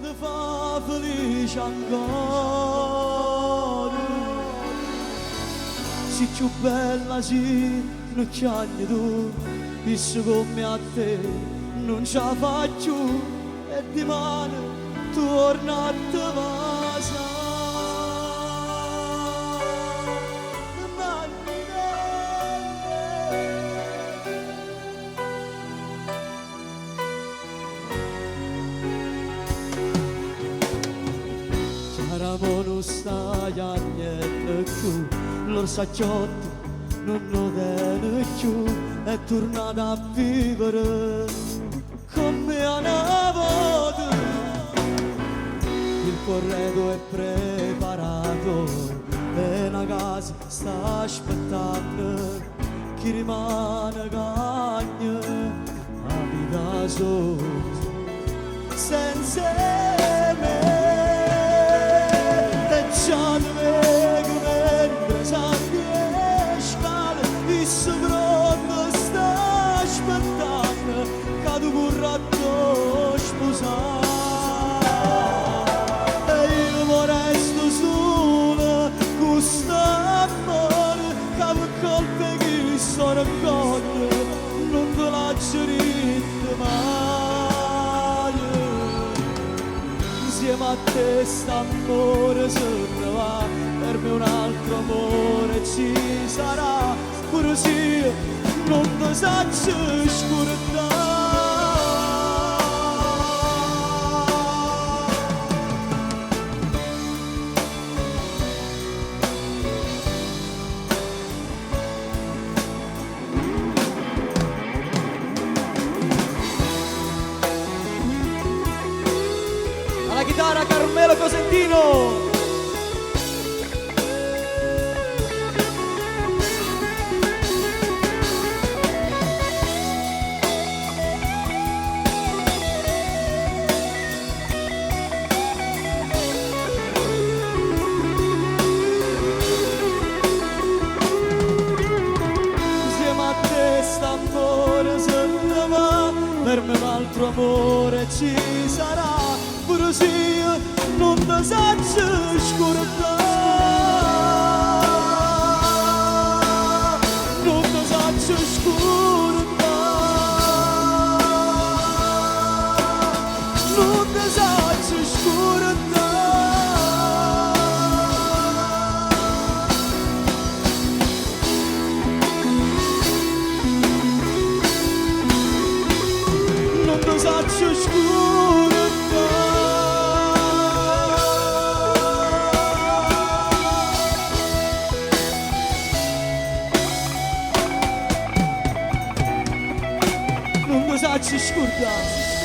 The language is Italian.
ti fa felice ancora. Sei più bella sì, non chiagni tu, visto come a te non ce la faccio e dimani torna a te casa. Chiaramo non stai a niente più, l'orsacchiotto non lo tiene più, è tornata a vivere come una volta. Il corredo è preparato e una casa sta aspettando, chi rimane cagna a vita sola senza me. E già ti vedo mentre sali le scale, il pronto sta aspettando che tu corratto sposare. E io mi resto solo con st'amore che per colpe che sono accorto non te lascio ritmo mai. Insieme a te st'amore se ne va, per me un altro amore ci sarà, pure se non ti saccio scordare. Alla chitarra Carmelo Cosentino. Insieme a te st'amore se ne va, per me un altro amore ci sarà, pure se io non ti saccio scordare. Non ti saccio scordare. Non ti saccio scordare. Non ti saccio scordare. Non ti saccio scordare.